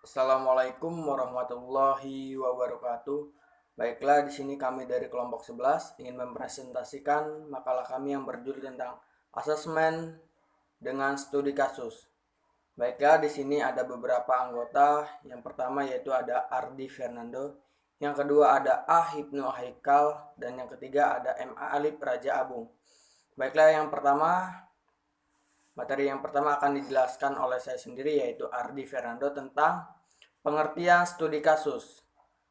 Assalamualaikum warahmatullahi wabarakatuh. Baiklah, di sini kami dari kelompok 11 ingin mempresentasikan makalah kami yang berjudul tentang asesmen dengan studi kasus. Baiklah, di sini ada beberapa anggota. Yang pertama yaitu ada Ardi Fernando, yang kedua ada A. Hipnu Haikal, dan yang ketiga ada M. A. Alif Raja Abung. Baiklah, materi yang pertama akan dijelaskan oleh saya sendiri, yaitu Ardi Fernando, tentang pengertian studi kasus.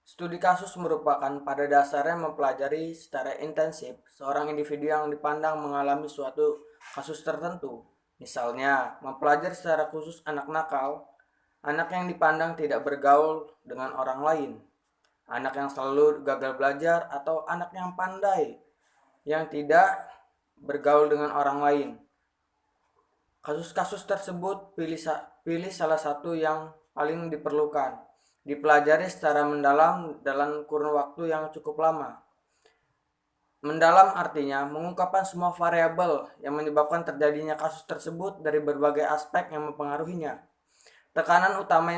Studi kasus merupakan pada dasarnya mempelajari secara intensif seorang individu yang dipandang mengalami suatu kasus tertentu. Misalnya, mempelajari secara khusus anak nakal, anak yang dipandang tidak bergaul dengan orang lain, anak yang selalu gagal belajar, atau anak yang pandai yang tidak bergaul dengan orang lain. Kasus-kasus tersebut pilih salah satu yang paling diperlukan, dipelajari secara mendalam dalam kurun waktu yang cukup lama. Mendalam artinya mengungkapkan semua variabel yang menyebabkan terjadinya kasus tersebut dari berbagai aspek yang mempengaruhinya. Tekanan utama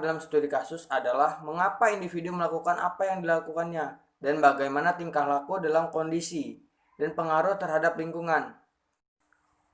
dalam studi kasus adalah mengapa individu melakukan apa yang dilakukannya dan bagaimana tingkah laku dalam kondisi dan pengaruh terhadap lingkungan.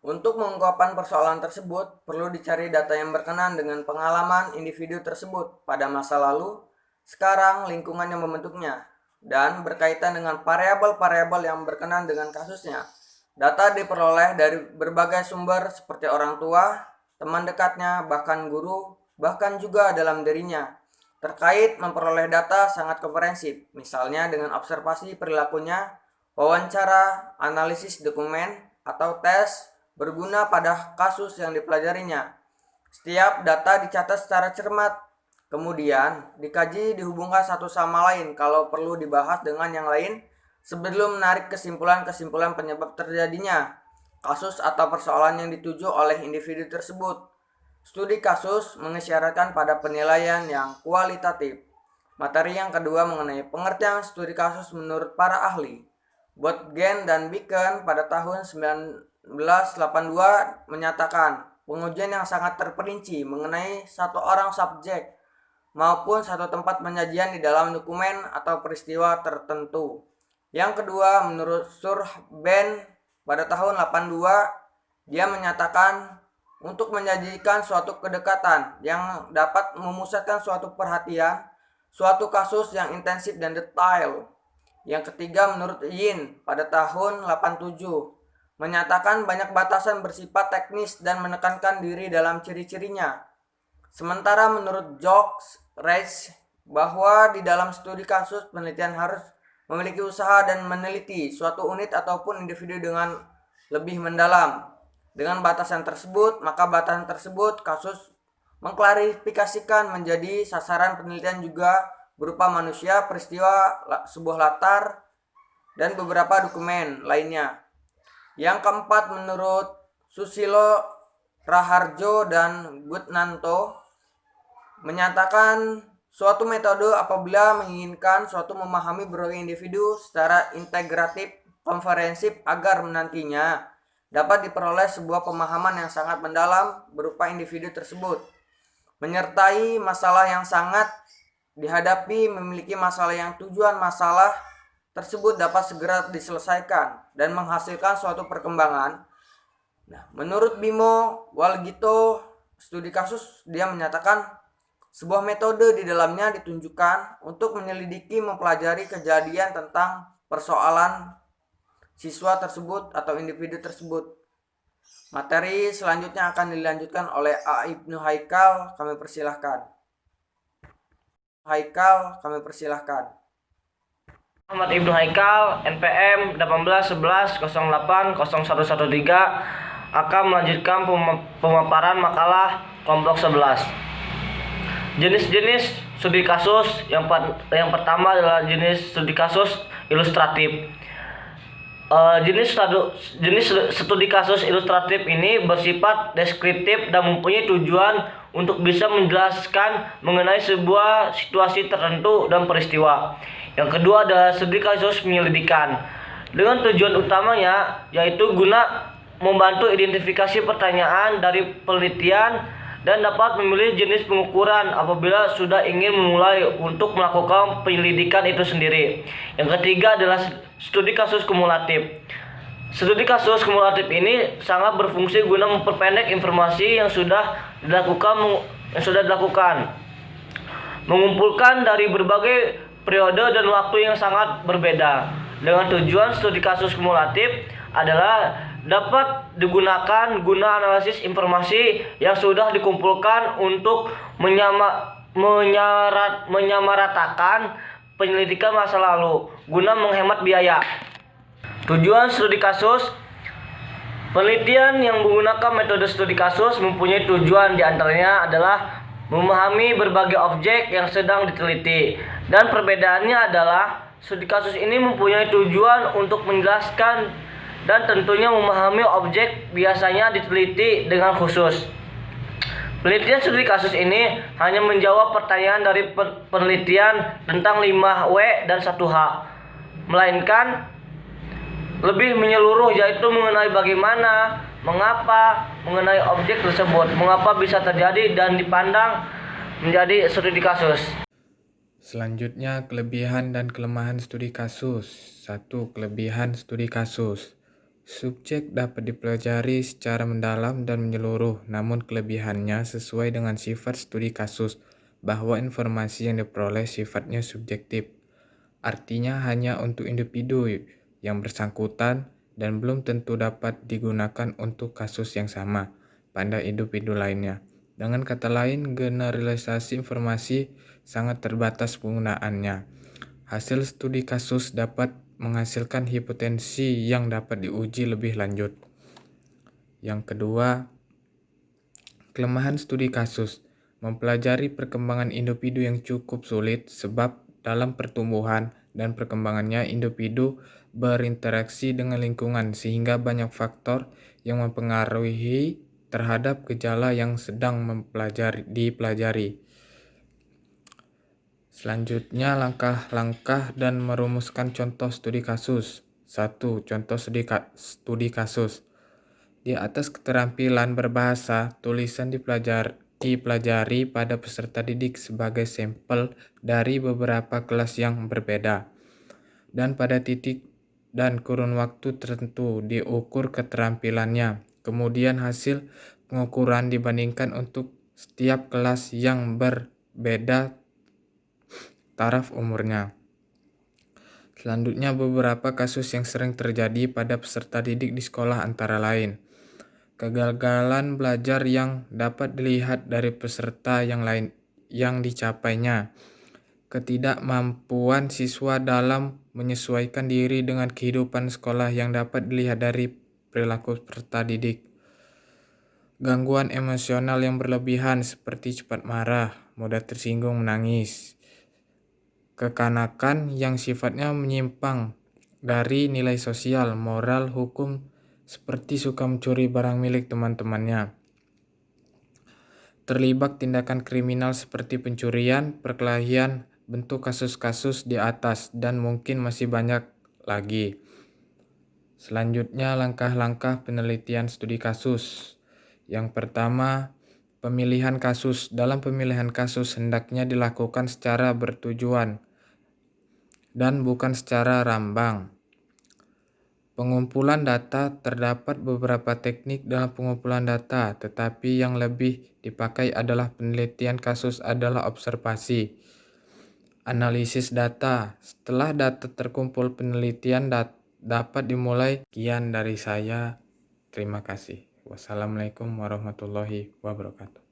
Untuk mengungkapkan persoalan tersebut, perlu dicari data yang berkenan dengan pengalaman individu tersebut pada masa lalu, sekarang, lingkungan yang membentuknya, dan berkaitan dengan variabel-variabel yang berkenan dengan kasusnya. Data diperoleh dari berbagai sumber seperti orang tua, teman dekatnya, bahkan guru, bahkan juga dalam dirinya. Terkait memperoleh data sangat komprehensif, misalnya dengan observasi perilakunya, wawancara, analisis dokumen, atau tes, berguna pada kasus yang dipelajarinya. Setiap data dicatat secara cermat, kemudian dikaji dihubungkan satu sama lain kalau perlu dibahas dengan yang lain sebelum menarik kesimpulan-kesimpulan penyebab terjadinya kasus atau persoalan yang dituju oleh individu tersebut. Studi kasus mengisyaratkan pada penilaian yang kualitatif. Materi yang kedua mengenai pengertian studi kasus menurut para ahli. Botgen dan Bicken pada tahun 1982 menyatakan pengujian yang sangat terperinci mengenai satu orang subjek maupun satu tempat penyajian di dalam dokumen atau peristiwa tertentu. Yang kedua, menurut Surben pada tahun 82, dia menyatakan untuk menyajikan suatu kedekatan yang dapat memusatkan suatu perhatian, suatu kasus yang intensif dan detail. Yang ketiga, menurut Yin pada tahun 87, menyatakan banyak batasan bersifat teknis dan menekankan diri dalam ciri-cirinya. Sementara menurut Jocks Reis bahwa di dalam studi kasus penelitian harus memiliki usaha dan meneliti suatu unit ataupun individu dengan lebih mendalam. Dengan batasan tersebut, maka batasan tersebut kasus mengklarifikasikan menjadi sasaran penelitian juga berupa manusia, peristiwa, sebuah latar, dan beberapa dokumen lainnya. Yang keempat, menurut Susilo Raharjo dan Gutnanto, menyatakan suatu metode apabila menginginkan suatu memahami berbagai individu secara integratif, komprehensif agar nantinya dapat diperoleh sebuah pemahaman yang sangat mendalam berupa individu tersebut, menyertai masalah yang sangat dihadapi, memiliki masalah yang tujuan masalah tersebut dapat segera diselesaikan dan menghasilkan suatu perkembangan. Nah, menurut Bimo Walgito, studi kasus dia menyatakan sebuah metode di dalamnya ditunjukkan untuk menyelidiki, mempelajari kejadian tentang persoalan siswa tersebut atau individu tersebut. Materi selanjutnya akan dilanjutkan oleh A. Ibnu Haikal, kami persilahkan. Muhammad Ibnu Haikal, NPM 1811080113 akan melanjutkan pemaparan makalah kelompok 11. Jenis-jenis studi kasus yang pertama adalah jenis studi kasus ilustratif. Jenis studi kasus ilustratif ini bersifat deskriptif dan mempunyai tujuan untuk bisa menjelaskan mengenai sebuah situasi tertentu dan peristiwa. Yang kedua adalah studi kasus penyelidikan, dengan tujuan utamanya yaitu guna membantu identifikasi pertanyaan dari penelitian dan dapat memilih jenis pengukuran apabila sudah ingin memulai untuk melakukan penyelidikan itu sendiri. Yang ketiga adalah studi kasus kumulatif. Studi kasus kumulatif ini sangat berfungsi guna memperpendek informasi yang sudah dilakukan, mengumpulkan dari berbagai periode dan waktu yang sangat berbeda. Dengan tujuan studi kasus kumulatif adalah dapat digunakan guna analisis informasi yang sudah dikumpulkan untuk menyamaratakan penyelidikan masa lalu guna menghemat biaya. Tujuan studi kasus. Penelitian yang menggunakan metode studi kasus mempunyai tujuan diantaranya adalah memahami berbagai objek yang sedang diteliti, dan perbedaannya adalah studi kasus ini mempunyai tujuan untuk menjelaskan dan tentunya memahami objek biasanya diteliti dengan khusus. Penelitian studi kasus ini hanya menjawab pertanyaan dari penelitian tentang 5W dan 1H, melainkan lebih menyeluruh, yaitu mengenai bagaimana, mengapa, mengenai objek tersebut, mengapa bisa terjadi dan dipandang menjadi studi kasus. Selanjutnya, kelebihan dan kelemahan studi kasus. 1. Kelebihan studi kasus. Subjek dapat dipelajari secara mendalam dan menyeluruh, namun kelebihannya sesuai dengan sifat studi kasus, bahwa informasi yang diperoleh sifatnya subjektif. Artinya hanya untuk individu yang bersangkutan dan belum tentu dapat digunakan untuk kasus yang sama pada individu lainnya. Dengan kata lain, generalisasi informasi sangat terbatas penggunaannya. Hasil studi kasus dapat menghasilkan hipotesis yang dapat diuji lebih lanjut. Yang kedua, kelemahan studi kasus. Mempelajari perkembangan individu yang cukup sulit sebab dalam pertumbuhan dan perkembangannya individu berinteraksi dengan lingkungan sehingga banyak faktor yang mempengaruhi terhadap gejala yang sedang dipelajari. Selanjutnya, langkah-langkah dan merumuskan contoh studi kasus. 1. Contoh studi kasus. Di atas keterampilan berbahasa, tulisan dipelajari pada peserta didik sebagai sampel dari beberapa kelas yang berbeda. Dan pada titik dan kurun waktu tertentu diukur keterampilannya. Kemudian hasil pengukuran dibandingkan untuk setiap kelas yang berbeda taraf umurnya. Selanjutnya, beberapa kasus yang sering terjadi pada peserta didik di sekolah antara lain: kegagalan belajar yang dapat dilihat dari peserta yang lain yang dicapainya, ketidakmampuan siswa dalam menyesuaikan diri dengan kehidupan sekolah yang dapat dilihat dari perilaku peserta didik, gangguan emosional yang berlebihan seperti cepat marah, mudah tersinggung, menangis, kekanakan yang sifatnya menyimpang dari nilai sosial, moral, hukum seperti suka mencuri barang milik teman-temannya, terlibat tindakan kriminal seperti pencurian, perkelahian, bentuk kasus-kasus di atas, dan mungkin masih banyak lagi. Selanjutnya, langkah-langkah penelitian studi kasus. Yang pertama, pemilihan kasus. Dalam pemilihan kasus hendaknya dilakukan secara bertujuan dan bukan secara rambang. Pengumpulan data. Terdapat beberapa teknik dalam pengumpulan data, tetapi yang lebih dipakai adalah penelitian kasus adalah observasi. Analisis data. Setelah data terkumpul, penelitian dapat dimulai. Sekian dari saya. Terima kasih. Wassalamualaikum warahmatullahi wabarakatuh.